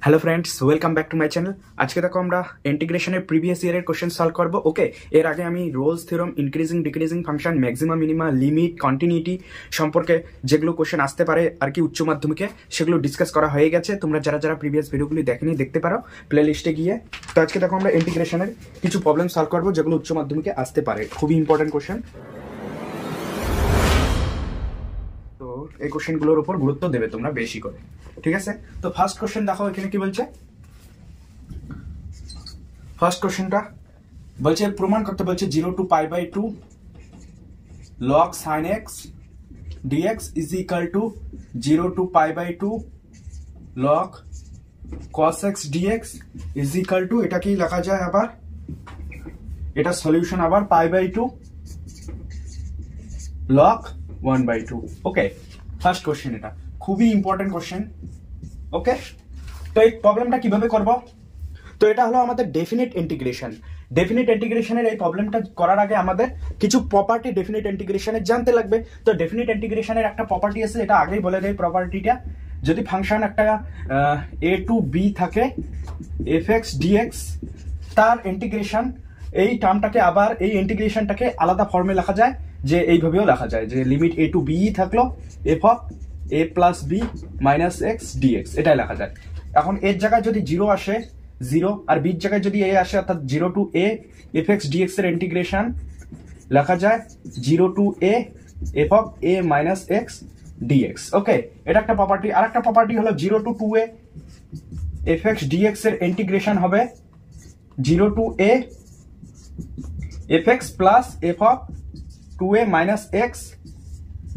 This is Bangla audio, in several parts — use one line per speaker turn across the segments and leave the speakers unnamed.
Hello friends, welcome back to my channel. আজকে দেখো আমরা ইন্টিগ্রেশনের প্রিভিয়াস ইয়ারের কোশ্চেন সলভ করবো। ওকে, এর আগে আমি Rolle's theorem, increasing decreasing function, maxima minima, limit, continuity সম্পর্কে যেগুলো কোশ্চেন আসতে পারে আর কি উচ্চ মাধ্যমিকে, সেগুলো ডিসকাস করা হয়ে গেছে। তোমরা যারা যারা প্রিভিয়াস ভিডিওগুলি দেখেনি দেখতে পারো প্লে লিস্টে গিয়ে। তো আজকে দেখো আমরা ইন্টিগ্রেশনের কিছু প্রবলেম সলভ করবো যেগুলো উচ্চ মাধ্যমিকে আসতে পারে, খুবই ইম্পর্টেন্ট কোশ্চেন। তো এই কোশ্চেনগুলোর উপর গুরুত্ব দেবে তোমরা বেশি করে, ঠিক আছে? তো ফার্স্ট কোশ্চেন দেখো, এখানে কি বলছে। ফার্স্ট কোশ্চেনটা বলছে প্রমাণ করতে বলছে 0 to π/2 log sin x dx is equal to 0 to π/2 log cos x dx is equal to, এটা কি লেখা যায় আবার, এটা সলিউশন আবার π/2 log 1/2। ওকে, ফার্স্ট কোশ্চেন, এটা খুবই ইম্পর্টেন্ট কোশ্চেন। ওকে, তো এই প্রবলেমটা কিভাবে করব? তো এটা হলো আমাদের ডেফিনিট ইন্টিগ্রেশন। ডেফিনিট ইন্টিগ্রেশনের এই প্রবলেমটা করার আগে আমাদের কিছু প্রপার্টি ডেফিনিট ইন্টিগ্রেশনের জানতে লাগবে। তো ডেফিনিট ইন্টিগ্রেশনের একটা প্রপার্টি আছে, এটা আগেই বলে দেয় প্রপার্টিটা। যদি ফাংশন একটা a টু b থাকে fx dx, তার ইন্টিগ্রেশন, এই টার্মটাকে আবার এই ইন্টিগ্রেশনটাকে আলাদা ফর্মে লেখা যায়, যে এইভাবেও লেখা যায় যে লিমিট a টু b থাকলো f of a plus b minus x dx, এটাই লেখা যায়। এখন এর জায়গায় যদি 0 আসে 0, আর বির জায়গায় যদি a আসে, অর্থাৎ 0 টু a fx dx এর ইন্টিগ্রেশন লেখা যায় 0 two a f of a minus x dx। Okay, এটা একটা প্রপার্টি। আর একটা প্রপার্টি হলো 0 টু 2a fx dx এর ইন্টিগ্রেশন হবে 0 two a fx plus f of 2a minus x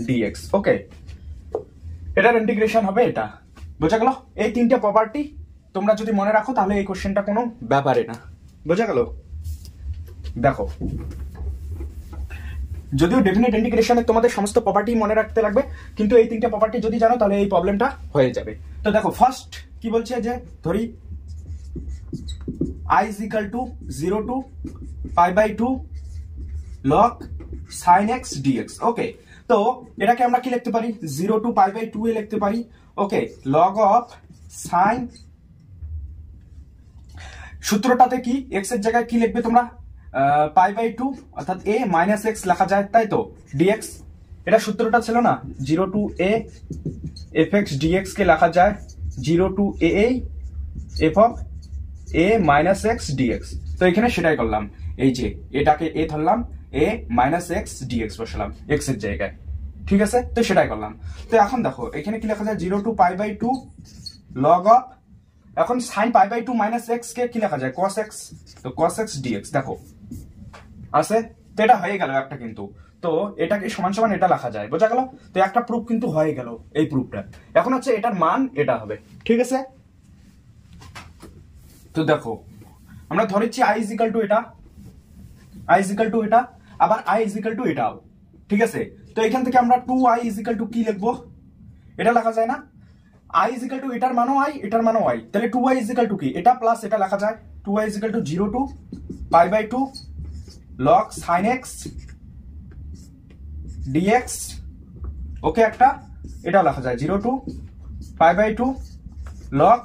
dx। Okay, এটার ইন্টিগ্রেশন হবে এটা। বোঝা গেল? এই তিনটে প্রপার্টি তোমরা যদি মনে রাখো তাহলে এই কোশ্চেনটা কোনো ব্যাপারে না। বোঝা গেল? দেখো, যদিও ডেফিনিট ইন্টিগ্রেশনে তোমাদের সমস্ত প্রপার্টি মনে রাখতে লাগবে, কিন্তু এই তিনটে প্রপার্টি যদি জানো তাহলে এই প্রবলেমটা হয়ে যাবে। তো দেখো, ফার্স্ট কি বলছে, যে ধরি i is equal to 0 to π/2 log sin x dx। Okay, তো এটাকে আমরা কি লিখতে পারি, 0 to π/2 এ লিখতে পারি। ওকে, log of sin, সূত্রটাতে কি x এর জায়গায় কি লিখবে তোমরা, π/2 অর্থাৎ a মাইনাস x লেখা যায়, তাই তো, dx। এটা সূত্রটা ছিল না, 0 to a fx dx কে লেখা যায় 0 to a f of a minus x dx। তো এখানে সেটাই করলাম, এই যে এটাকে a ধরলাম, a মাইনাস x dx বসালাম x এর জায়গায়, ঠিক আছে? তো সেটাই করলাম। তো এখন দেখো এখানে কি লেখা যায়, 0 to π/2 log of, এখন sin π/2 মাইনাস x কে কি লেখা যায়, cos x। তো cos x dx দেখো আছে। তো এটা হয়ে গেল একটা, কিন্তু তো এটাকে সমান সমান এটা লেখা যায়। বোঝা গেল? তো একটা প্রুফ কিন্তু হয়ে গেল এই প্রুফটা। এখন হচ্ছে এটার মান এটা হবে, ঠিক আছে? তো দেখো, আমরা ধরেছি i is equal to এটা, i is equal to এটা, আবার i is equal to এটাও, ঠিক আছে? তো এখান থেকে আমরা 2i is equal to কি লিখবো, এটা লেখা যায় না, i is equal to এটার মানও i, এটার মানও i, তাহলে 2i is equal to কি, এটা প্লাস এটা লেখা যায়, 2i is equal to 0 to π/2 log sin x dx। ওকে, একটা এটাও লেখা যায় 0 to π/2 log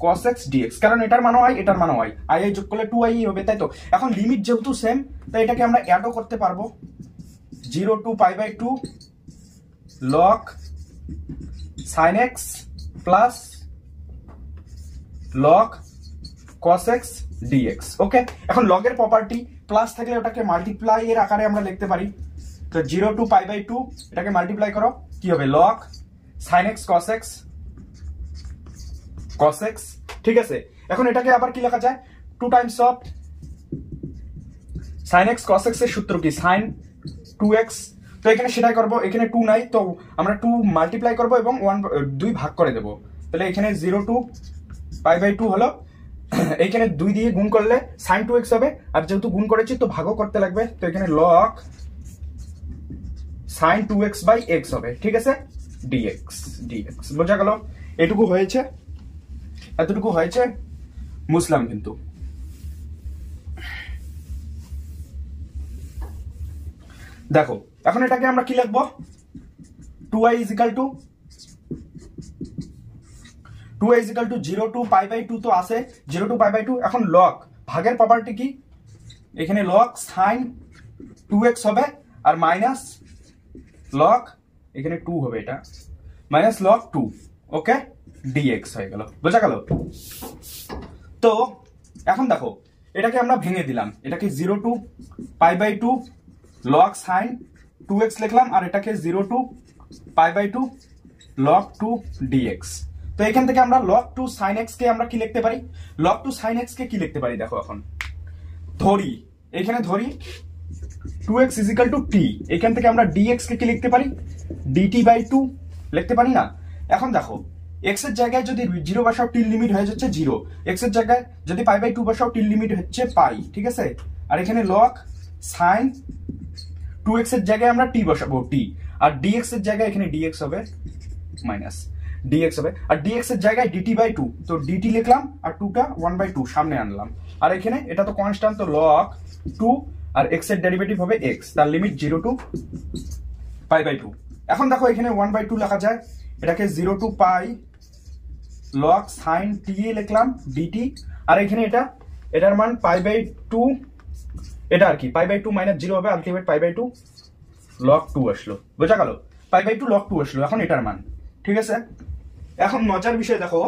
cos x dx, কারণ এটার মানও i, এটার মানও i, i যোগ করলে 2i হবে, তাই তো? এখন লিমিট যেহেতু সেম, তাই এটাকে আমরা অ্যাডও করতে পারবো, 0 to π/2 log sin x plus log cos x dx। ওকে, এখন লগের প্রপার্টি প্লাস থাকলে ওটাকে মাল্টিপ্লাই এর আকারে আমরা লিখতে পারি। তো 0 to π/2 এটাকে মাল্টিপ্লাই করো, কি হবে, log sin x cos x cos x, ঠিক আছে? এখন এটাকে আবার কি লেখা যায়, 2 times of sin x cos x এর সূত্র কি, sin 2x। তো এখানে সেটাই করব, এখানে 2 নাই, তো আমরা 2 মাল্টিপ্লাই করব এবং 2 ভাগ করে দেব। তাহলে এখানে 0 to π/2 হলো, এইখানে 2 দিয়ে গুণ করলে sin 2x হবে, আর যেহেতু গুণ করেছি তো ভাগও করতে লাগবে, তো এখানে log sin 2x by x হবে, ঠিক আছে, dx dx। বোঝা গেল? এটুকু হয়েছে, এতটুকু হয়েছে, মুসলাম কিন্তু। দেখো এখন এটাকে আমরা কি লিখবো, 2i is equal to 2a equal to 0 to pi by 2 তো আছে, 0 টু পাই বাই 2। এখন লগ ভাগের প্রপার্টি কি, এখানে লগ সাইন 2x হবে আর মাইনাস লগ এখানে 2 হবে, এটা মাইনাস লগ 2, ওকে, dx হয়ে গেল। বোঝা গেল? তো এখন দেখো এটাকে আমরা ভেঙে দিলাম, এটাকে 0 to pi by 2 log sine 2x লিখলাম, আর এটাকে 0 to pi by 2 log 2 dx। তো এখান থেকে আমরা লগ 2 sin x কে আমরা কি লিখতে পারি, লগ 2 sin x কে কি লিখতে পারি, দেখো এখন ধরি, এখানে ধরি 2x ইজিক্যাল টু t, এখান থেকে আমরা dx কে কি লিখতে পারি, dt বাই 2 লিখতে পারি না? এখন দেখো x এর জায়গায় যদি 0 বসাও t লিমিট হয়ে যাচ্ছে 0, x এর জায়গায় যদি পাই বাই 2 বসাও t লিমিট হচ্ছে পাই, ঠিক আছে। আর এখানে লগ sin 2x এর জায়গায় আমরা t বসাবো t, আর dx এর জায়গায় এখানে dx হবে মাইনাস dx হবে, আর dx এর জায়গায় dt বাই 2, তো dt লিখলাম আর 2 টা 1/2 সামনে আনলাম, আর এখানে এটা তো কনস্ট্যান্ট, তো log 2 আর x এর ডেরিভেটিভ হবে x, তার লিমিট 0 টু পাই বাই 2। এখন দেখো এখানে 1/2 লেখা যায়, এটাকে 0 to pi log sin t লিখলাম dt, আর এখানে এটার মান পাই বাই 2, এটা আর কি পাই বাই 2 মাইনাস 0 হবে, আলটিমেট পাই বাই 2 log 2 আসলো। বোঝা গেল? পাই বাই 2 log 2 আসলো এখন এটার মান, ঠিক আছে। এখন মজার বিষয় দেখো,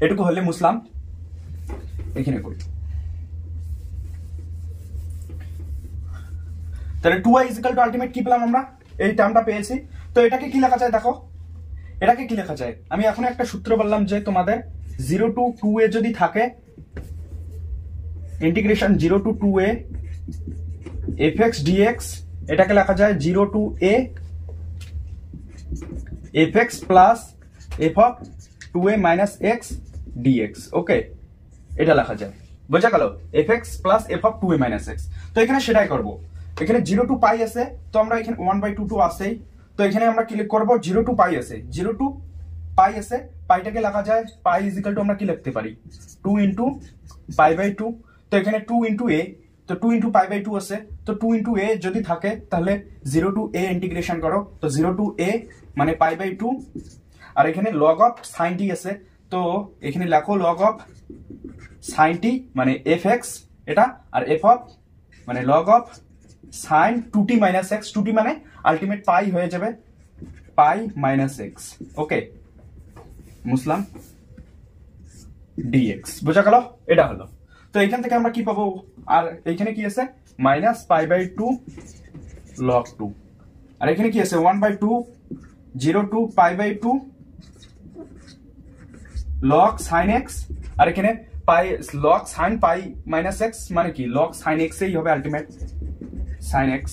এটুকু হলে মুসলাম এখানে করি, তাহলে 2i ইজিক্যাল টু আলটিমেট কি পেলাম আমরা, এই টার্মটা পেয়েছি। তো এটাকে কি লেখা যায় দেখো, এটাকে কি লেখা যায়, আমি এখন একটা সূত্র বললাম যে তোমাদের 0 টু 2a যদি থাকে, integration 0 to 2a fx dx, এটাকে লেখা যায় 0 two a fx plus f of 2a minus x dx, okay, এটা লেখা যায়। বোঝা গেল? fx plus f of 2a minus x। তো এখানে সেটাই করব, এখানে 0 টু পাই আছে, তো আমরা এখানে 1/2 টু আছেই, তো এখানে আমরা কি করব, 0 টু পাই আছে, 0 টু পাই আছে, পাইটাকে লেখা যায় পাই ইজিক্যাল টু আমরা কি লিখতে পারি, 2 ইনটু পাই বাই 2। তো এখানে 2 ইনটু a, তো 2 ইনটু পাই বাই 2 আছে, তো 2 ইনটু a যদি থাকে তাহলে 0 টু a ইন্টিগ্রেশন করো, তো 0 টু a মানে পাই বাই 2, আর এখানে log অফ sin t আছে, তো এখানে লেখো log অফ sin t মানে fx এটা, আর f অফ মানে log of sin 2t minus x, 2t মানে আলটিমেট পাই হয়ে যাবে পাই মাইনাস x, ওকে, মুসলাম dx। বোঝা গেল? এটা হলো। তো এখান থেকে আমরা কি পাবো, আর এইখানে কি আছে মাইনাস পাই বাই 2 log 2, আর এখানে কি আছে 1/2 0 to pi by 2 log sin x, আর এখানে pi log sin pi minus x মানে কি log sin x এই হবে আলটিমেট sin x,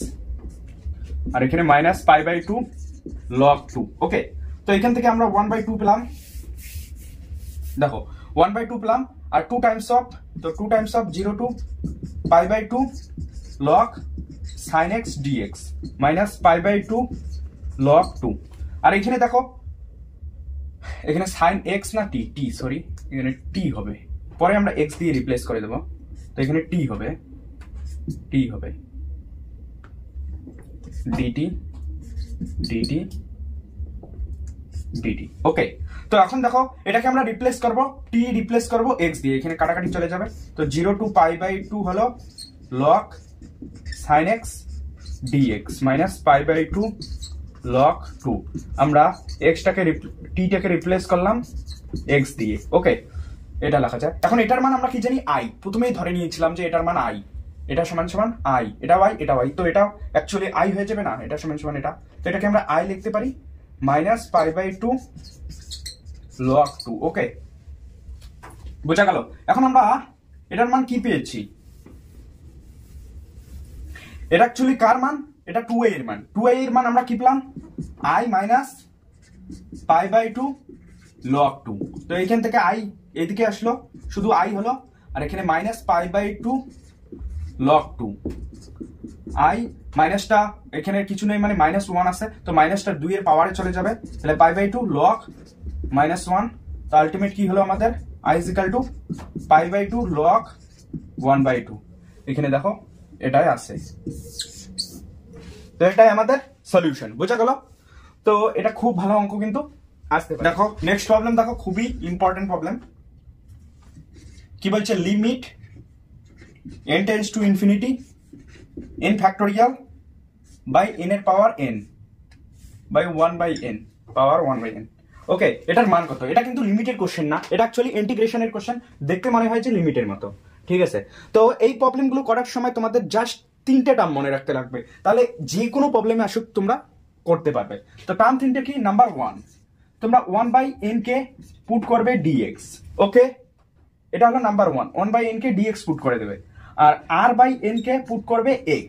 আর এখানে মাইনাস পাই বাই 2 log 2, ওকে। তো এখান থেকে আমরা 1/2 পেলাম, দেখো 1/2 পেলাম, আর 2 টাইমস অফ, তো 2 times of 0 to pi by 2 log sin x dx minus pi by 2 log 2, আর এখানে দেখো এখানে sin x না t, সরি এখানে t হবে, পরে আমরা x দিয়ে রিপ্লেস করে দেব, তো এখানে t হবে dt ওকে। তো এখন দেখো এটাকে আমরা রিপ্লেস করব, t রিপ্লেস করব x দিয়ে, এখানে কাটাকাটি চলে যাবে, তো 0 টু পাই বাই 2 হলো log sin x dx minus pi by 2 log 2, আমরা x টাকে t টাকে রিপ্লেস করলাম x দিয়ে, ওকে, এটা লেখা যায়। এখন এটার মান আমরা কি জানি i, প্রথমেই ধরে নিয়েছিলাম যে এটার মান i, এটা সমান সমান i, এটা y এটা y, তো এটা অ্যাকচুয়ালি i হয়ে যাবে না, এটা সমান সমান এটা, তো এটাকে আমরা i লিখতে পারি মাইনাস পাই বাই 2 log 2, ওকে, বোঝা গেল? এখন আমরা এটার মান কি পেয়েছি, এটা অ্যাকচুয়ালি কার মান, এটা 2a এর মান, 2a এর মান আমরা কি পেলাম i minus pi by 2 log 2, তো এইখান থেকে i এদিকে আসলো, শুধু i হলো, আর এখানে minus pi by 2 log 2, i মাইনাসটা এখানে কিছু নেই মানে মাইনাস 1 আছে, তো মাইনাসটা 2 এর পাওয়ারে চলে যাবে, তাহলে পাই বাই 2 log মাইনাস 1, তো আলটিমেট কি হলো আমাদের i equal to pi by 2 log 1/2, এখানে দেখো এটাই আছে, তো এটাই আমাদের সলিউশন। বোঝা গেল? তো এটা খুব ভালো অঙ্ক কিন্তু, আসতে পারে। দেখো নেক্সট প্রবলেম, দেখো খুবই ইম্পর্টেন্ট প্রবলেম। কি বলছে, limit n tends to infinity n factorial by n এর পাওয়ার n by 1/n power 1/n। ওকে, এটার মান কত? এটা কিন্তু লিমিটের কোশ্চেন না, এটা অ্যাকচুয়ালি ইন্টিগ্রেশনের কোশ্চেন। দেখতে মনে হয় যে লিমিটের মতো, ঠিক আছে? তো এই প্রবলেমগুলো করার সময় তোমাদের জাস্ট 3টে টার্ম মনে রাখতে লাগবে, তাহলে যে কোনো প্রবলেমে আসুক তোমরা করতে পারবে। তো টার্ম 3টে কি? নাম্বার 1, তোমরা 1/n কে পুট করবে dx। ওকে, এটা হলো নাম্বার 1, 1/n কে dx পুট করে দেবে, আর r/n কে পুট করবে x,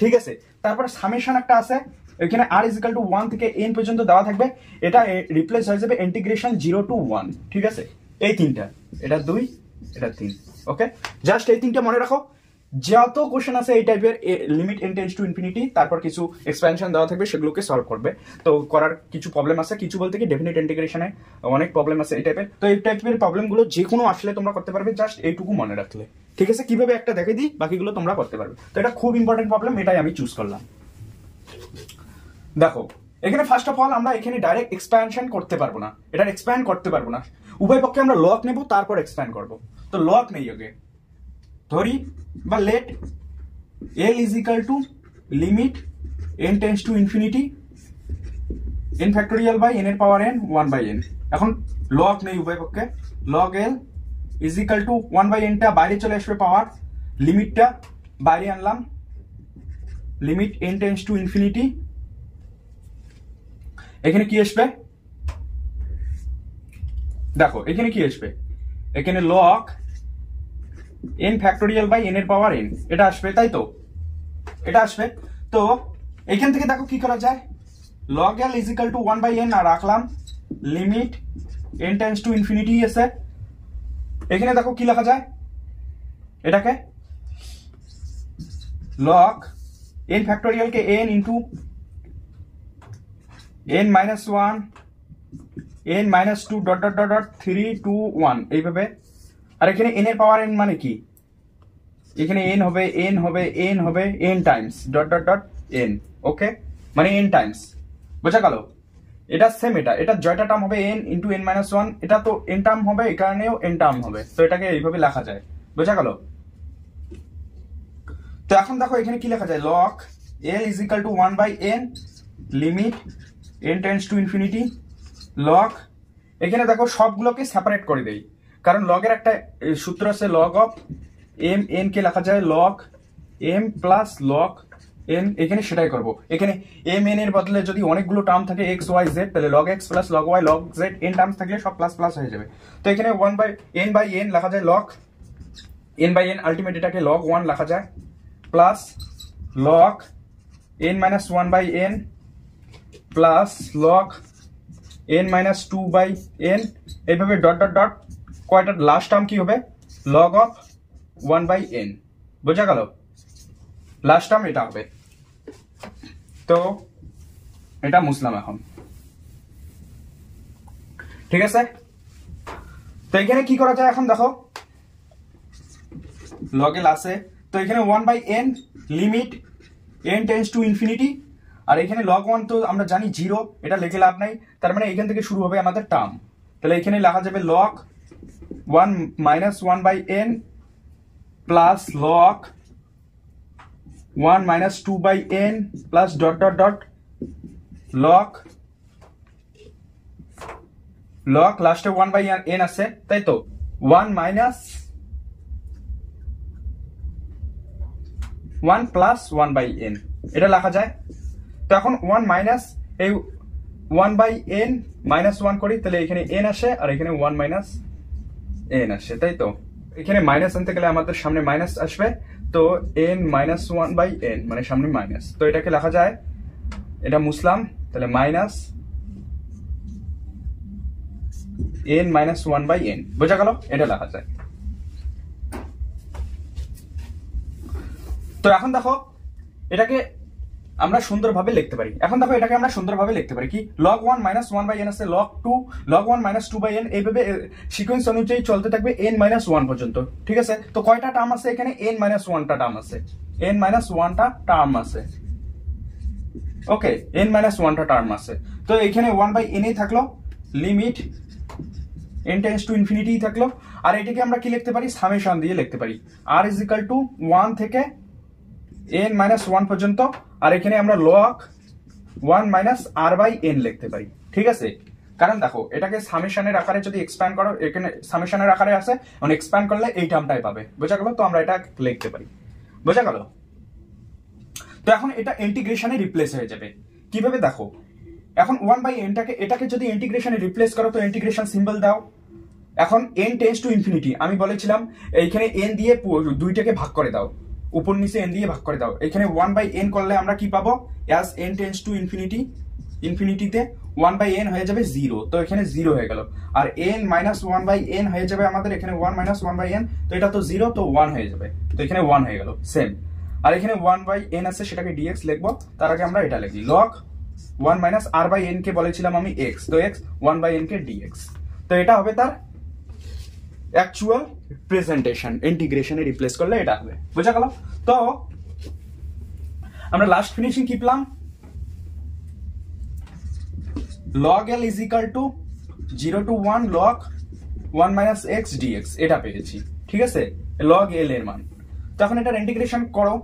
ঠিক আছে? তারপরে সামেশন একটা আছে, এখানে r = 1 থেকে n পর্যন্ত দেওয়া থাকবে, এটা রিপ্লেস হয়ে যাবে ইন্টিগ্রেশন 0 to 1, ঠিক আছে? এই তিনটা, এটা 2, এটা 3। ওকে, জাস্ট এই তিনটা মনে রাখো। যত কোশ্চেন আছে এই টাইপের, limit n tends to infinity, তারপর কিছু এক্সপ্যানশন দেওয়া থাকবে, সেগুলোকে সলভ করবে। তো করার কিছু প্রবলেম আছে, কিছু বলতে কি ডেফিনিট ইন্টিগ্রেশনে অনেক প্রবলেম আছে এই টাইপের। তো এই টাইপের প্রবলেমগুলো যে কোনো আসলে তোমরা করতে পারবে, জাস্ট এইটুকু মনে রাখলে, ঠিক আছে? কিভাবে একটা দেখে দিই, বাকিগুলো তোমরা করতে পারবে। তো এটা খুব ইম্পর্টেন্ট প্রবলেম, এটাই আমি চুজ করলাম। দেখো এখানে ফার্স্ট অফ অল আমরা এখানে ডাইরেক্ট এক্সপ্যানশন করতে পারবো না, এটা এক্সপ্যান্ড করতে পারবো না। উভয় পক্ষে আমরা লগ নেব, তারপর এক্সপ্যান্ড করব। তো লগ নেই আগে, ধরি বা let l = limit n tends to infinity n factorial by n এর পাওয়ার n 1/n। এখন লগ নেই উভয় পক্ষে, log l = 1/n টা বাইরে চলে আসবে পাওয়ার, লিমিটটা বাইরে আনলাম, limit n tends to infinity, এখানে কি আসবে? দেখো এখানে কি আসবে, এখানে log n factorial by n এর পাওয়ার n, এটা আসবে, তাই তো? এটা আসবে। তো এখান থেকে দেখো কি করা যায়, log l = 1/n আর রাখলাম limit n tends to infinity আছে। এখানে দেখো কি লেখা যায়, এটাকে log n ফ্যাক্টোরিয়াল কে n ইনটু n - 1 n - 2 ... 3 2 1 এইভাবে। আর এখানে n এর পাওয়ার n মানে কি, এখানে n হবে n টাইমস ... n। ওকে, মানে n টাইমস, বোঝা গেল? এটা সেম, এটা জয়টা টার্ম হবে n ইনটু n - 1, এটা তো n টার্ম হবে, এই কারণেও n টার্ম হবে। তো এটাকে এইভাবে লেখা যায়, বোঝা গেল? তো এখন দেখো এখানে কি লেখা যায়, log l = 1/n limit n tends to infinity log, এখানে দেখো সবগুলোকে সেপারেট করে দেই, কারণ log এর একটা সূত্র আছে, log অফ m n কে লেখা যায় log m plus log n, এখানে সেটাই করব। এখানে m n এর বদলে যদি অনেকগুলো টার্ম থাকে x y z, তাহলে log x plus log y log z n terms থাকলে সব প্লাস প্লাস হয়ে যাবে। তো এখানে 1/n লেখা যায় log n/n, আলটিমেট এটাকে log 1 লেখা যায়, plus log n - 1/n plus log n - 2/n, এইভাবে ... কয়টা লাস্ট টার্ম কি হবে, log অফ 1/n, বোঝা গেল? লাস্ট টার্ম এটা হবে। তো এটা মুছলাম এখন, ঠিক আছে? তো এখানে কি করা যায় এখন দেখো, log l আছে, তো এখানে 1/n limit n tends to infinity, আর এখানে log 1 তো আমরা জানি 0, এটা লিখে লাভ নাই, তার মানে এখান থেকে শুরু হবে আমাদের টার্ম। তাহলে এখানে লেখা যাবে log 1 - 1/n plus log 1 - 2/n plus ... log লাস্টে 1/n আছে, তাই তো? 1 - 1 প্লাস 1/n, এটা লেখা যায়। তো এখন 1 মাইনাস এই 1/n -1 করি, তাহলে এখানে n আসে, আর এখানে 1 - n আসে, তাই তো? এখানে মাইনাস আনতে গেলে আমাদের সামনে মাইনাস আসবে, তো n - 1/n মানে সামনে মাইনাস, তো এটাকে লেখা যায়, এটা মুছলাম, তাহলে মাইনাস n - 1/n, বোঝা গেল? এটা লেখা যায়। তো এখন দেখো এটাকে আমরা সুন্দরভাবে লিখতে পারি, কি log 1 - 1/n আছে, log 1 - 2/n, এইভাবে সিকোয়েন্স অনুযায়ী চলতে থাকবে n - 1 পর্যন্ত, ঠিক আছে? তো কয়টা টার্ম আছে এখানে, n - 1টা টার্ম আছে, n - 1টা টার্ম আছে। ওকে, n - 1টা টার্ম আছে। তো এখানে 1/n থাকলো, limit n tends to infinity থাকলো, আর এটাকে আমরা কি লিখতে পারি, সামেশন দিয়ে লিখতে পারি, r ইজ ইকুয়াল টু 1 থেকে n মাইনাস 1 পর্যন্ত, আর এখানে আমরা log 1 minus r by n লিখতে পারি। ঠিক আছে, কারণ দেখো এটাকে সামেশনের আকারে যদি এক্সপ্যান্ড করো, এখানে সামেশনের আকারে আছে, মানে এক্সপ্যান্ড করলে এই টার্মটাই পাবে। বোঝা গেল? তো আমরা এটা লিখতে পারি। বোঝা গেল? তো এখন এটা ইন্টিগ্রেশনে রিপ্লেস হয়ে যাবে কিভাবে দেখো, এখন 1 বাই n টাকে এটাকে যদি ইন্টিগ্রেশনে রিপ্লেস করো তো ইন্টিগ্রেশন সিম্বল দাও। এখন n টেন্ডস টু ইনফিনিটি, আমি বলেছিলাম এইখানে n দিয়ে দুইটাকে ভাগ করে দাও, উপর নিচে n দিয়ে ভাগ করে দাও। এখানে 1 বাই n করলে আমরা কি পাবো, as n tends to infinity, ইনফিনিটিতে 1 বাই n হয়ে যাবে 0, তো এখানে 0 হয়ে গেল। আর n মাইনাস 1 বাই n হয়ে যাবে আমাদের এখানে 1 মাইনাস 1 বাই n, তো এটা তো 0, তো 1 হয়ে যাবে, তো এখানে 1 হয়ে গেল সেম। আর এখানে 1 বাই n আছে, সেটাকে dx লিখবো, তার আগে আমরা এটা লিখি log 1 minus r by n কে বলেছিলাম আমি x, তো x 1 বাই n কে dx, তো এটা হবে তার অ্যাকচুয়াল প্রেজেন্টেশন। ইন্টিগ্রেশনে রিপ্লেস করলে এটা হবে। বোঝা গেল? তো আমরা লাস্ট ফিনিশিং কি পেলাম, log l is equal to 0 to 1 log 1 minus x dx, এটা পেয়েছি। ঠিক আছে, log l এর মান। তো এখন এটা ইন্টিগ্রেশন করো,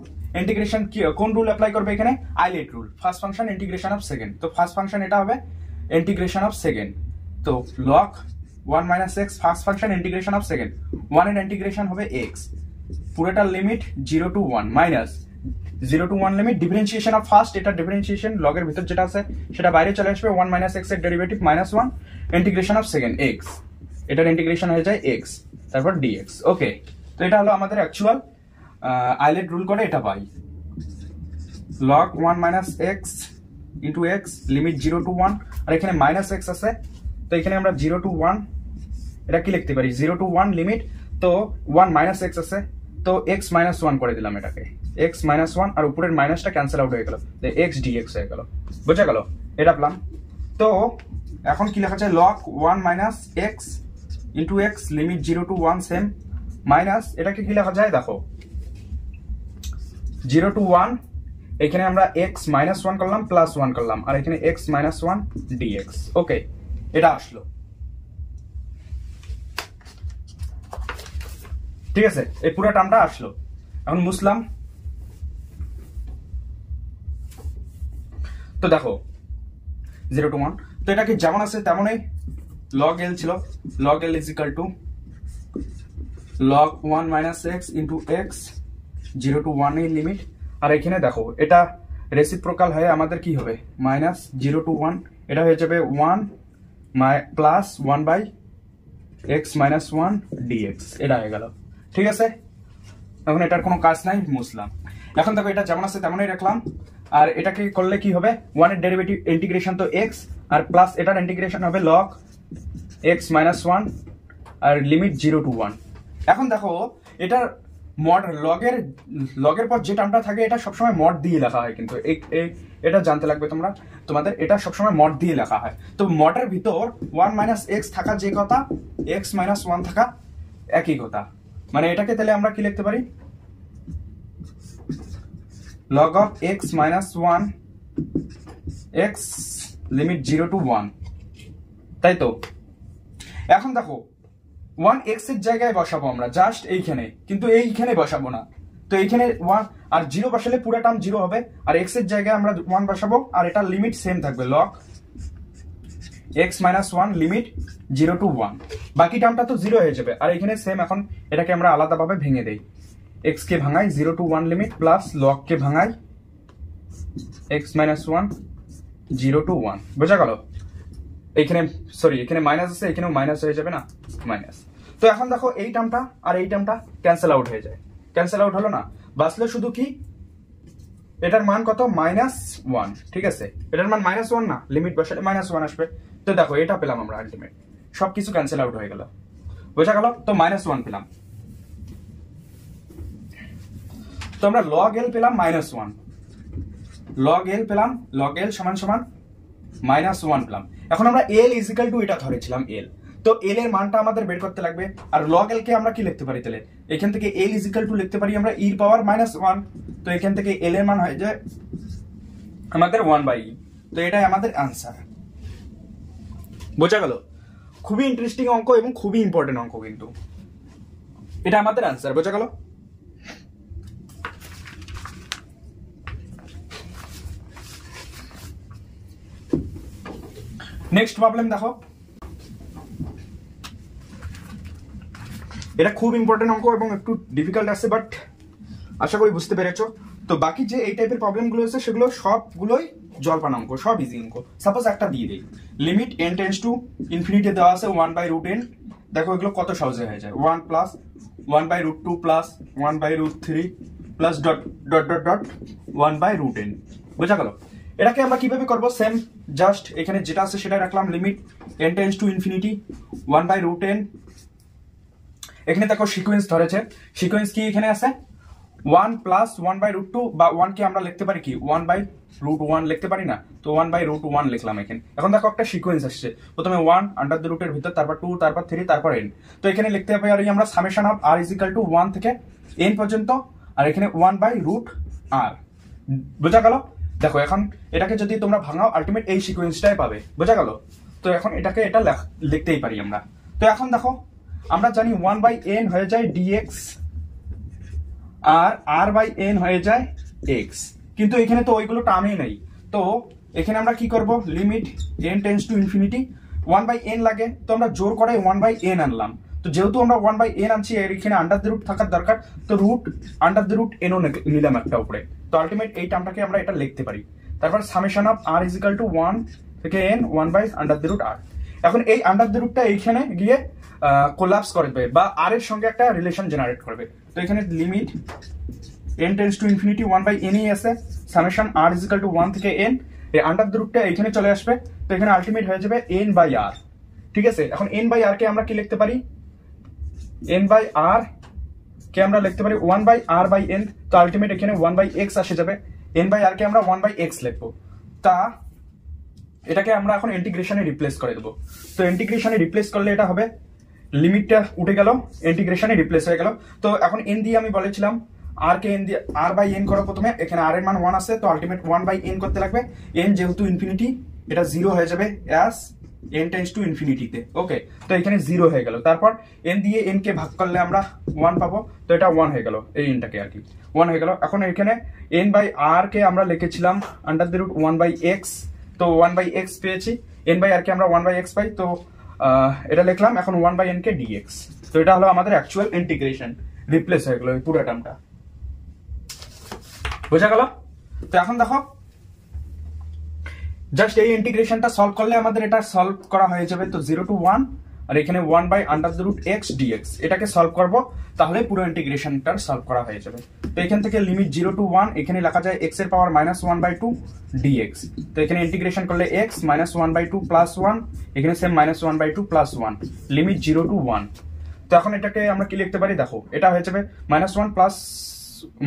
ইন্টিগ্রেশন কি কোন রুল অ্যাপ্লাই করবে এখানে, eyelet rule, first function integration of second. তো ফার্স্ট ফাংশন এটা হবে ইন্টিগ্রেশন অফ সেকেন্ড, তো log 1 minus x first function integration of second, 1 এর ইন্টিগ্রেশন হবে x, পুরোটা limit 0 to 1 minus 0 to 1 limit differentiation of first, এটা ডিফারেন্সিয়েশন লগ এর ভিতর যেটা আছে সেটা বাইরে চলে আসবে, 1 মাইনাস x এর derivative minus 1 integration of second x, এটার ইন্টিগ্রেশন হয়ে যায় x, তারপর dx। ওকে, তো এটা হলো আমাদের অ্যাকচুয়াল আইলেট রুল করে এটা পাই, log 1 minus x into x limit 0 to 1, আর এখানে মাইনাস x আছে, তো এখানে আমরা 0 to 1 এটা কি লিখতে পারি, 0 to 1 লিমিট, তো 1 মাইনাস x আছে, তো x মাইনাস 1 করে দিলাম এটাকে, x মাইনাস 1, আর উপরের মাইনাসটা ক্যান্সেল আউট হয়ে গেল, তো x dx হয়ে গেল। বুঝা গেল? এটা পেলাম। তো এখন কি লেখা যায়, log 1 minus x into x limit 0 to 1 same, minus এটাকে কি লেখা যায় দেখো, 0 to 1, এখানে আমরা x মাইনাস 1 করলাম প্লাস 1 করলাম, আর এখানে x মাইনাস 1 dx। ওকে, এটা আসলো। ঠিক আছে, এই পুরো টার্মটা আসলো। এখন মুছলাম। তো দেখো 0 to 1, তো এটা কি যেমন আছে তেমনই log l ছিল, log l is equal to log 1 minus x into x 0 to 1 এর লিমিট, আর এখানে দেখো এটা রেসিপ্রোকাল হয়ে আমাদের কি হবে, মাইনাস 0 to 1, এটা হয়ে যাবে 1 plus 1 by x minus 1 dx, এটা হয়ে গেল। ঠিক আছে, এখন এটার কোনো কাজ নাই, মুছলাম। এখন দেখো এটা যেমন আছে তেমনই রাখলাম, আর এটাকে করলে কি হবে, 1 এর ডেরিভেটিভ ইন্টিগ্রেশন তো x, আর প্লাস এটার ইন্টিগ্রেশন হবে log x মাইনাস 1 আর লিমিট 0 to 1। এখন দেখো এটার মড লগের পর যে টার্মটা থাকে এটা সবসময় মড দিয়ে লেখা হয়, কিন্তু এটা জানতে লাগবে তোমাদের এটা সবসময় মড দিয়ে লেখা হয়। তো মডের ভিতর 1 মাইনাস x থাকা যে কথা, x মাইনাস 1 থাকা একই কথা, মানে এটাকে তাহলে আমরা কি লিখতে পারি, log of x minus 1 x limit 0 to 1, তাই তো। এখন দেখো 1 x এর জায়গায় বসাবো আমরা জাস্ট এইখানে, কিন্তু এইখানে বসাবো না, তো এইখানে 1 আর 0 বসালে পুরো টার্ম 0 হবে, আর x এর জায়গায় আমরা 1 বসাবো, আর এটা লিমিট সেম থাকবে, log x minus 1 limit 0 to 1, বাকি টার্মটা তো 0 হয়ে যাবে, আর এখানে সেম। এখন এটাকে আমরা আলাদাভাবে ভেঙে দেই, x কে ভাঙাই 0 to 1 লিমিট প্লাস log কে ভাঙাই x minus 1 0 to 1। বোঝা গেল? এইখানে সরি এখানে মাইনাস আছে, এখানেও মাইনাস হয়ে যাবে না, মাইনাস। তো এখন দেখো এই টার্মটা আর এই টার্মটা ক্যান্সেল আউট হয়ে যায়, ক্যান্সেল আউট হলো না, বাঁচলো শুধু কি, এটার মান কত, -1। ঠিক আছে, এটার মান -1 না, লিমিট বসালে -1 আসবে। তো দেখো এটা পেলাম আমরা আলটিমেট, সবকিছু ক্যান্সেল আউট হয়ে গেল। বোঝা গেল? তো -1 পেলাম, তো আমরা log l পেলাম -1, log l পেলাম, log l সমান সমান -1 পেলাম। এখন আমরা l ইজ ইকুয়াল টু এটা ধরেছিলাম l, তো l এর মানটা আমাদের বের করতে লাগবে, আর log l কে আমরা কি লিখতে পারি তাহলে, এখান থেকে l ইজ ইকুয়াল টু লিখতে পারি আমরা e পাওয়ার -1, তো এখান থেকে l এর মান হয়ে যায় আমাদের 1/e, তো এটাই আমাদের आंसर। বোঝা গেল? খুবই ইন্টারেস্টিং অঙ্ক এবং খুবই ইম্পর্টেন্ট অঙ্ক, কিন্তু এটা আমাদের অ্যান্সার। বোঝা গেল? নেক্সট প্রবলেম দেখো, এটা খুব ইম্পর্টেন্ট অঙ্ক এবং একটু ডিফিকাল্ট আছে, বাট আশা করি বুঝতে পেরেছো। তো বাকি যে এই টাইপের প্রবলেমগুলো আছে সেগুলো সবগুলোই জলপান অঙ্ক, সব ইজি অঙ্ক। সাপোজ একটা দিয়ে দিই, limit n tends to infinity দেওয়া আছে 1/√n। দেখো এগুলো কত সহজে হয়ে যায়, 1 plus 1/√2 plus 1/√3 plus dot dot dot dot 1/√n। বোঝা গেল? এটাকে আমরা কিভাবে করবো? সেম, জাস্ট এখানে যেটা আছে সেটা রাখলাম, limit n tends to infinity 1/√n। এখানে দেখো সিকোয়েন্স ধরেছে, সিকোয়েন্স কি এখানে আছে 1 প্লাস 1/√2, বা 1 কে আমরা লিখতে পারি কি 1/√1 লিখতে পারি না? তো 1/√1 লিখলাম এখানে। এখন দেখো একটা সিকোয়েন্স আসছে, প্রথমে 1 আন্ডার দ্য রুটের ভিতর, তারপর 2, তারপর 3, তারপর n। তো এখানে লিখতে পারি আমরা summation of r is equal to 1 থেকে n পর্যন্ত, আর এখানে 1/√r। বোঝা গেল? দেখো এখন এটাকে যদি তোমরা ভাঙাও আলটিমেট এই সিকোয়েন্সটাই পাবে। বোঝা গেল? তো এখন এটাকে এটা লিখতেই পারি আমরা। তো এখন দেখো আমরা জানি 1/n হয়ে যায় dx আর r/n হয়ে যায় x, কিন্তু এখানে তো ওইগুলো টার্মই নেই। তো এখানে আমরা কি করব, limit n tends to infinity 1/n লাগে, তো আমরা জোর করে 1/n আনলাম। তো যেহেতু আমরা 1/n আনছি, এর এখানে আন্ডার দ্য রুট থাকার দরকার, তো root under the root n ও নিলাম একটা উপরে। তো আলটিমেট এই টার্মটাকে আমরা এটা লিখতে পারি। তারপর summation of r is equal to 1 থেকে n 1/√r। এখন এই আন্ডার দ্য রুটটা এইখানে গিয়ে কোলাপস করবে বা r এর সঙ্গে একটা রিলেশন জেনারেট করবে। তো এখানে limit n tends to infinity 1/n ই আছে, summation r is equal to 1 থেকে n, এই আন্ডার দ্য রুটটা এইখানে চলে আসবে। তো এখানে আলটিমেট হয়ে যাবে n/r। ঠিক আছে, এখন n/r কে আমরা কি লিখতে পারি, n/r কে আমরা লিখতে পারি 1/r/n। তো আলটিমেট এখানে 1/x আসে যাবে, n/r কে আমরা 1/x লিখবো। তা এটাকে আমরা এখন ইন্টিগ্রেশনে রিপ্লেস করে দেবো। তো ইন্টিগ্রেশনে রিপ্লেস করলে এটা হবে, লিমিটটা উঠে গেল, ইন্টিগ্রেশনে রিপ্লেস হয়ে গেল। তো এখন n দিয়ে আমি বলেছিলাম r কে n দিয়ে r/n করো প্রথমে, এখানে r এর মান 1 আছে, তো আলটিমেট 1/n করতে লাগবে। n যেহেতু ইনফিনিটি, এটা 0 হয়ে যাবে অ্যাজ n টেন্ডস টু ইনফিনিটিতে। ওকে, তো এখানে 0 হয়ে গেল। তারপর n দিয়ে n কে ভাগ করলে আমরা 1 পাবো, তো এটা 1 হয়ে গেল, এই nটাকে আর কি 1 হয়ে গেল। এখন এখানে n/r কে আমরা লিখেছিলাম আন্ডার দ্য রুট 1/x, তো 1/x পেয়েছি, n/r কে আমরা 1/x পাই, তো এটা লিখলাম এখন 1/n কে dx। তো এটা হলো আমাদের অ্যাকচুয়াল ইন্টিগ্রেশন, রিপ্লেস হয়ে গেল এই পুরো টার্মটা। বোঝা গেল? তো এখন দেখো জাস্ট এই ইন্টিগ্রেশনটা সলভ করলে আমাদের এটা সলভ করা হয়ে যাবে। তো 0 to 1 আর এখানে 1/√x dx, এটাকে সলভ করব, তাহলে পুরো ইন্টিগ্রেশনটা সলভ করা হয়ে যাবে। তো এখান থেকে লিমিট 0 to 1, এখানে লেখা যায় x এর পাওয়ার -1/2 dx। তো এখানে ইন্টিগ্রেশন করলে x -1/2 প্লাস 1, এখানে সেম -1/2 প্লাস 1, লিমিট 0 to 1। তো এখন এটাকে আমরা কি লিখতে পারি, দেখো এটা হয়ে যাবে -1 প্লাস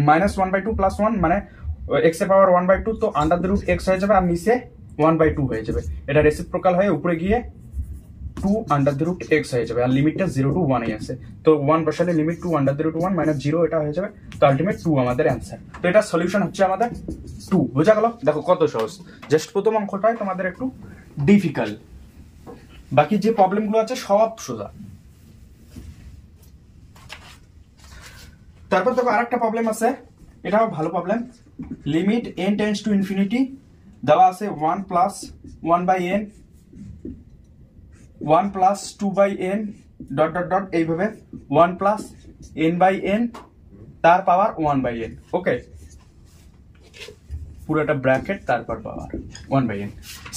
-1/2 প্লাস 1, মানে x এর পাওয়ার 1/2, তো আন্ডার দ্য রুট x হয়ে যাবে, আর নিচে 1/2 হয়ে যাবে। এটা রেসিপ্রোকাল হয়ে উপরে গিয়ে 2 আন্ডার দ্য রুট x হয়ে যাবে, আর লিমিটটা 0 to 1 আছে। তো 1 বসালে limit 2 under the root 1 minus 0, এটা হয়ে যাবে। তো আলটিমেট 2 আমাদের অ্যান্সার। তো এটা সলিউশন হচ্ছে আমাদের 2। বোঝা গেল? দেখো কত সহজ, জাস্ট প্রথম অঙ্কটাই তোমাদের একটু ডিফিকাল্ট, বাকি যে প্রবলেমগুলো আছে সব সোজা। তারপর দেখো আরেকটা প্রবলেম আছে, এটাও ভালো problem. Limit n tends to infinity দেওয়া আছে 1 plus 1/n 1 plus 2/n dot dot dot, এইভাবে 1 প্লাস n/n তার পাওয়ার 1/n। ওকে, পুরোটা ব্র্যাকেট, তারপর পাওয়ার 1/n।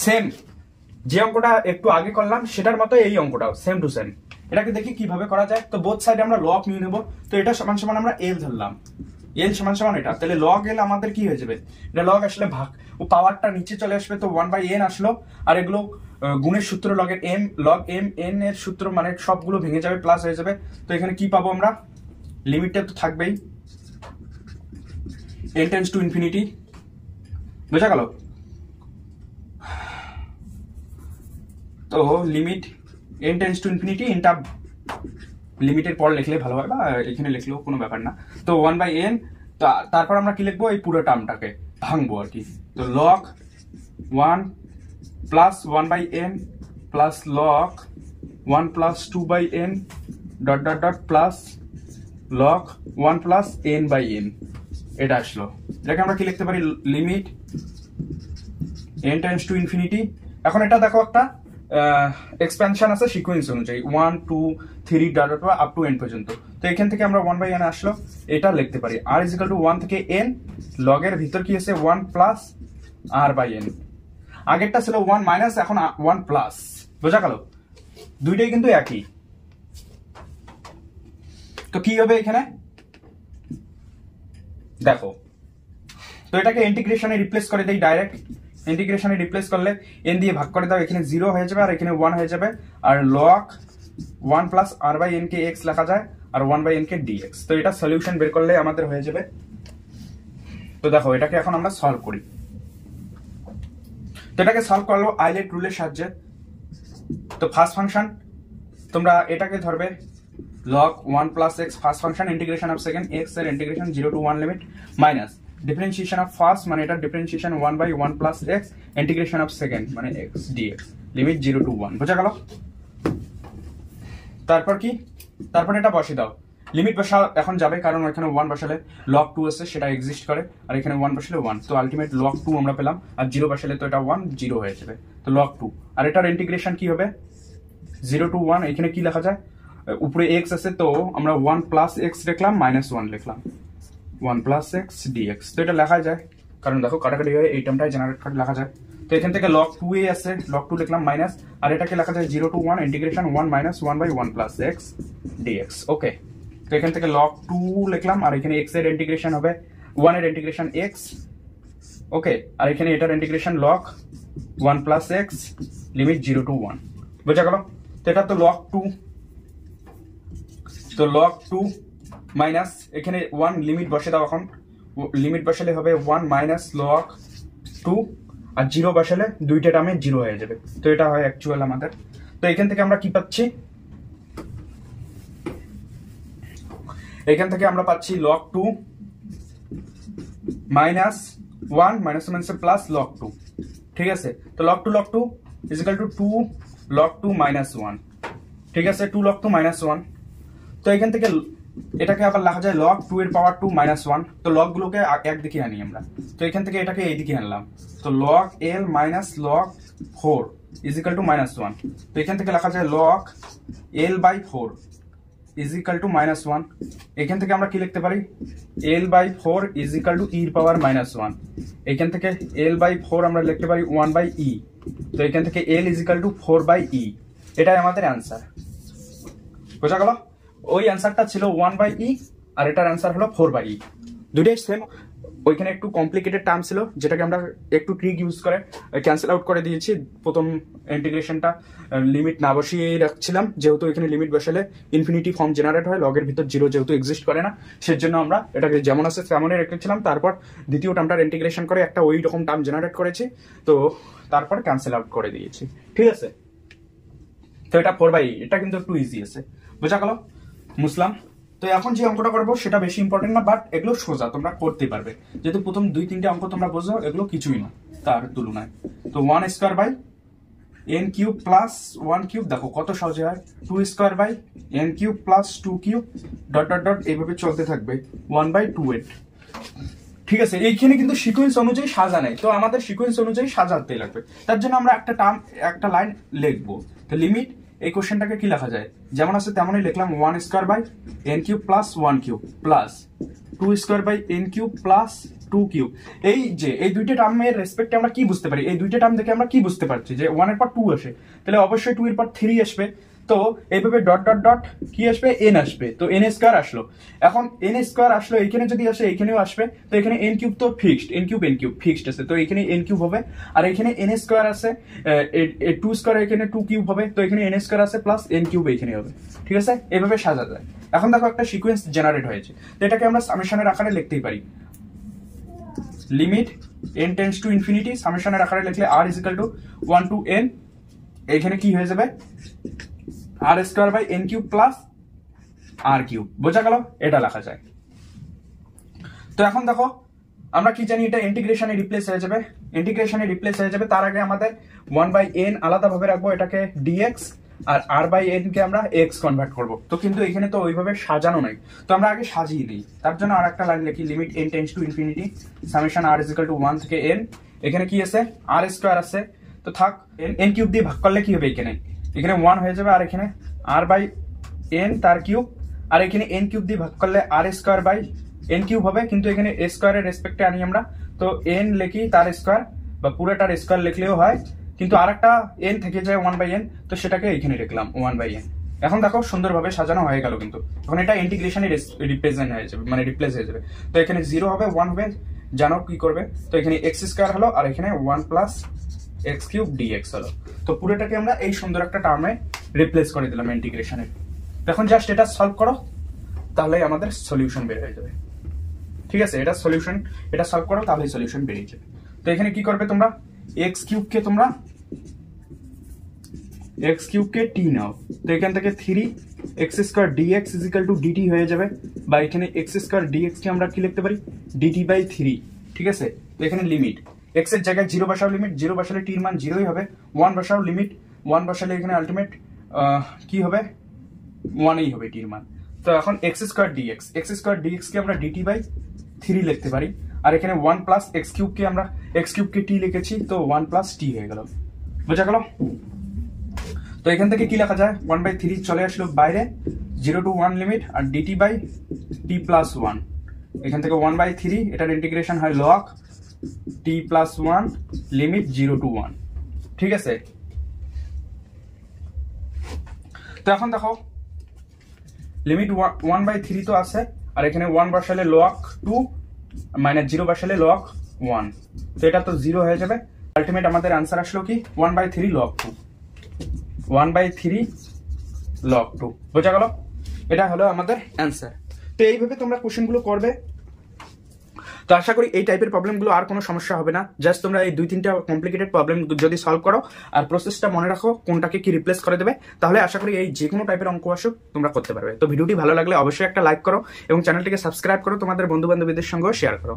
সেম যে অঙ্কটা একটু আগে করলাম সেটার মতো এই অঙ্কটাও সেম টু সেম। এটাকে দেখি কিভাবে করা যায়। তো বোথ সাইডে আমরা লগ নিয়ে নেব। তো এটা সমান সমান আমরা l ধরলাম, l সমান সমান এটা, তাহলে লগ l আমাদের কি হয়ে যাবে, এটা লগ আসলে ভাগ, ও পাওয়ারটা নিচে চলে আসবে, তো 1/n আসলো। আর এগুলো গুণের সূত্র লগের m, লগ m n এর সূত্র, মানে সবগুলো ভেঙে যাবে, প্লাস হয়ে যাবে। তো এখানে কি পাবো আমরা, লিমিটটা তো থাকবেই, n টেন্ডস টু ইনফিনিটি। বোঝা গেল? তো limit n tends to infinity, এটা লিমিটের পর লিখলে ভালো হয়, বা এখানে লিখলেও কোনো ব্যাপার না। তো 1/n, তারপর আমরা কি লিখবো, এই পুরো টার্মটাকে ভাঙবো আর কি। তো log 1 plus 1/n plus log 1 plus 2 by n dot dot dot plus log 1 plus n by n, এটা আসলো। এটাকে আমরা কি লিখতে পারি, limit n tends to infinity. এখন এটা দেখো একটা এক্সপেনশন আছে সিকোয়েন্স অনুযায়ী 1 2 3 dot dot up to n পর্যন্ত। তো এখান থেকে আমরা 1 বাই n আসলো, এটা লিখতে পারি r ইজ ইকুয়াল টু 1 থেকে n লগের ভিতর কি আছে 1 প্লাস r বাই n। আগেরটা ছিল 1 মাইনাস, এখন 1 প্লাস, বোঝা গেল? দুইটাই কিন্তু একই। তো কি হবে এখানে দেখো, তো এটাকে ইন্টিগ্রেশনে রিপ্লেস করে দেই ডাইরেক্ট। ইন্টিগ্রেশনে রিপ্লেস করলে n দিয়ে ভাগ করে দাও, এখানে 0 হয়ে যাবে আর এখানে 1 হয়ে যাবে। আর log 1 plus r by n কে x লেখা যায় আর 1 বাই n কে dx। তো এটা সলিউশন বের করলে আমাদের হয়ে যাবে। তো দেখো এটাকে এখন আমরা সলভ করি। তো এটাকে সলভ করলো আইলেট রুলের সাহায্যে। তো ফার্স্ট ফাংশন তোমরা এটাকে ধরবে log 1 plus x first function, integration of second x এর integration 0 to 1 limit minus differentiation of first মানে এটা differentiation 1 by 1 plus x integration of second মানে x dx লিমিট 0 টু 1। বোঝা গেল? তারপর কি, তারপর এটা বসিয়ে দাও। লিমিট বসা এখন যাবে কারণ এখানে 1 বসালে log 2 আছে সেটা এক্সিস্ট করে, আর এখানে 1 বসালে 1, তো আলটিমেট log 2 আমরা পেলাম। আর 0 বসালে তো এটা 1 0 হয়ে যাবে, তো log 2। আর এটার ইন্টিগ্রেশন কি হবে 0 টু 1, এখানে কি লেখা যায়, উপরে x আছে তো আমরা 1 প্লাস x লিখলাম মাইনাস 1 লিখলাম 1 প্লাস x dx। তো এটা লেখা যায় কারণ দেখো কাটাকাটি হয়ে এই টার্মটাই জেনারেট করে লেখা যায়। তো এখান থেকে log 2 এ আছে, log 2 লিখলাম মাইনাস, আর এটাকে লেখা যায় 0 to 1 integration 1 minus 1 by 1 plus x dx। Okay, তো এখান থেকে log 2 লিখলাম আর এখানে x এর ইন্টিগ্রেশন হবে 1 এর ইন্টিগ্রেশন x। ওকে, আর এখানে এটার integration log 1 plus x limit 0 to 1। বোঝা গেল? তো এটা তো log 2, তো log 2 মাইনাস এখানে 1 লিমিট বসে দাও। এখন লিমিট বসালে হবে 1 মাইনাস log 2 আর 0 বসালে দুইটা টার্মে 0 হয়ে যাবে। তো এটা হয় অ্যাকচুয়াল আমাদের। তো এখান থেকে আমরা কি পাচ্ছি, এখান থেকে আমরা পাচ্ছি log 2 minus 1 minus minus plus log 2। ঠিক আছে, তো log 2 is equal two 2 log 2 minus 1। ঠিক আছে, 2 log 2 মাইনাস 1। তো এখান থেকে এটাকে আবার লেখা যায় log 2 এর পাওয়ার 2 মাইনাস 1। তো লগ গুলোকে একদিকে আনি আমরা, তো এখান থেকে এটাকে এইদিকে আনলাম। তো log l মাইনাস log 4 is equal to minus 1। তো এখান থেকে লেখা যায় log l বাই 4 ইজ ইকুয়াল টু মাইনাস 1। এখান থেকে আমরা কি লিখতে পারি, l বাই 4 is equal to e power minus 1। এখান থেকে l বাই 4 আমরা লিখতে পারি 1 বাই e। তো এখান থেকে l is equal to 4 by e, এটাই আমাদের অ্যান্সার। বোঝা গেল? ওই অ্যান্সারটা ছিল 1 বাই e আর এটার অ্যান্সার হলো 4 বাই e, দুইটাই সেম। ওইখানে একটু কমপ্লিকেটেড টার্ম ছিল যেটাকে আমরা একটু ট্রিক ইউজ করে ক্যান্সেল আউট করে দিয়েছি। প্রথম ইন্টিগ্রেশনটা লিমিট না বসিয়ে রাখছিলাম, যেহেতু এখানে লিমিট বসালে ইনফিনিটি ফর্ম জেনারেট হয়, লগের ভিতর 0 যেহেতু এক্সিস্ট করে না, সেজন্য আমরা এটাকে যেমন আছে তেমনই রেখেছিলাম। তারপর দ্বিতীয় টার্মটার ইন্টিগ্রেশন করে একটা ওই রকম টার্ম জেনারেট করেছি, তো তারপর ক্যান্সেল আউট করে দিয়েছি। ঠিক আছে, তো এটা 4 বাই e, এটা কিন্তু একটু ইজি আছে। বোঝা গেল মুসলাম? তো এখন যে অঙ্কটা করবো সেটা বেশি ইম্পর্টেন্ট না, বাট এগুলো সোজা তোমরা করতে পারবে, যেহেতু প্রথম 2-3টে অঙ্ক তোমরা বোঝো, এগুলো কিছুই না তার তুলনায়। তো 1 square by n cube plus 1 cube, দেখো কত সহজে হয়। 2 square by n cube plus 2 cube dot dot dot এইভাবে চলতে থাকবে 1 বাই 2n। ঠিক আছে, এইখানে কিন্তু সিকোয়েন্স অনুযায়ী সাজা নেই, তো আমাদের সিকোয়েন্স অনুযায়ী সাজাতে লাগবে। তার জন্য আমরা একটা লাইন লিখবো। তো লিমিট এই কোশ্চেনটাকে কি লেখা যায়, যেমন আছে তেমনই লিখলাম 1 square by n cube plus 1 cube plus 2 square by n cube plus 2 cube. এই যে এই দুইটা টার্মের রেসপেক্টে আমরা কি বুঝতে পারি, এই দুইটা টার্ম দেখে আমরা কি বুঝতে পারছি যে 1 এর পর 2 আসে, তাহলে অবশ্যই 2 এর পর 3 আসবে। তো এইভাবে ডট ডট ডট কি আসবে, n আসবে। তো n স্কোয়ার আসলো, এখন n স্কোয়ার আসলো, এইখানে যদি আসে এইখানেও আসবে। তো এখানে n কিউব তো ফিক্সড, n কিউব ফিক্সড আছে, তো এখানে n কিউব হবে। আর এখানে n স্কোয়ার আছে, 2 স্কোয়ার এখানে 2 কিউব হবে, তো এখানে n স্কোয়ার আছে প্লাস n কিউব এখানে হবে। ঠিক আছে, এইভাবে সাজা যায়। এখন দেখো একটা সিকোয়েন্স জেনারেট হয়েছে, তো এটাকে আমরা সামেশনের আকারে লিখতেই পারি। Limit n tends to infinity, সামেশনের আকারে লিখলে r is equal to 1 to n, এখানে কি হয়ে যাবে r square by n cube plus r cube. বোঝা গেল? এটা লেখা যায়। তো এখন দেখো আমরা কি জানি, এটা ইন্টিগ্রেশনে রিপ্লেস হয়ে যাবে। ইন্টিগ্রেশনে রিপ্লেস হয়ে যাবে, তার আগে আমাদের 1 বাই n আলাদা ভাবে রাখবো, এটাকে dx আর আর বাই এন কে আমরা এক্স কনভার্ট করব। তো কিন্তু এখানে তো ওইভাবে সাজানো নাই, তো আমরা আগে সাজিয়ে দিই। তার জন্য আর একটা লাইন লিখি, limit n tends to infinity summation r is equal to 1 থেকে n। এখানে কি আছে, r স্কয়ার আছে, তো থাক, n কিউব দিয়ে ভাগ করলে কি হবে, এখানে 1 হয়ে যাবে, আর এখানে r বাই n তার কিউব, আর এখানে n কিউব দিয়ে ভাগ করলে r square by n cube হবে, কিন্তু এখানে a স্কয়ারের রেসপেক্টে আনি আমরা, তো n লিখি তার স্কয়ার বা পুরোটার স্কয়ার লিখলেও হয়, কিন্তু আরেকটা n থেকে যায় 1 বাই n, তো সেটাকে এখানে লিখলাম 1 বাই n। এখন দেখো সুন্দরভাবে সাজানো হয়ে গেল, কিন্তু এখন এটা ইন্টিগ্রেশনে রিপ্রেজেন্ট হয়ে যাবে, মানে রিপ্লেস হয়ে যাবে। তো এখানে 0 হবে, 1 হবে, জানো কি করবে, তো এখানে এক্স স্কয়ার হলো, আর এখানে 1 প্লাস এক্স কিউব ডিএক্স হলো। তো পুরোটাকে আমরা এই সুন্দর একটা টার্মে রিপ্লেস করে দিলাম ইন্টিগ্রেশনে। এখন জাস্ট এটা সলভ করো, তাহলে আমাদের সলিউশন বের হয়ে যাবে। ঠিক আছে, এটা সলিউশন, এটা সলভ করো তাহলে সলিউশন বেরিয়ে যাবে। তো এখানে কি করবে তোমরা, এক্স কিউবকে তোমরা এক্স কিউবকে টি নাও, তো এখান থেকে 3 x square dx is equal to dt হয়ে যাবে, বা এখানে এক্স স্কয়ার ডিএক্স কে আমরা কি লিখতে পারি, ডিটি বাই 3। ঠিক আছে, তো এখানে লিমিট এক্স এর জায়গায় 0 বসাও, লিমিট 0 বসালে টির মান 0ই হবে, 1 বসাও, লিমিট 1 বসালে এখানে আলটিমেট কি হবে, 1ই হবে টির মান। তো এখন এক্স স্কয়ার ডিএক্স কে আমরা ডিটি বাই 3 লিখতে পারি, আর এখানে 1 প্লাস এক্স কিউব কে আমরা এক্স কিউব কে টি লিখেছি, তো 1 প্লাস টি হয়ে গেল। বোঝা গেল? তো এখান থেকে কি লেখা যায়, 1 বাই 3 চলে আসলো বাইরে, 0 টু 1 লিমিট, আর ডিটি বাই টি প্লাস 1, এখান থেকে 1 বাই 3, এটার ইন্টিগ্রেশন হয় log t plus 1 limit 0 to 1। ঠিক আছে, তো এখন দেখো লিমিট 1 বাই 3 তো আছে, আর এখানে 1 বসালে লগ 2 মাইনাস 0 বসালে লগ 1, তো এটা তো 0 হয়ে যাবে। আলটিমেট আমাদের আনসার আসলো কি 1 বাই 3 লগ 2, 1 বাই 3 লগ 2। বোঝা গেল? এটা হলো আমাদের অ্যান্সার। তো এইভাবে তোমরা কোশ্চেনগুলো করবে। তো আশা করি এই টাইপের প্রবলেমগুলো আর কোনো সমস্যা হবে না। জাস্ট তোমরা এই 2-3টা কমপ্লিকেটেড প্রবলেম যদি সলভ করো আর প্রসেসটা মনে রাখো কোনটাকে কি রিপ্লেস করে দেবে, তাহলে আশা করি এই যে কোনো টাইপের অঙ্ক আসুক তোমরা করতে পারবে। তো ভিডিওটি ভালো লাগলে অবশ্যই একটা লাইক করো এবং চ্যানেলটিকে সাবস্ক্রাইব করো, তোমাদের বন্ধু বান্ধবীদের সঙ্গেও শেয়ার করো।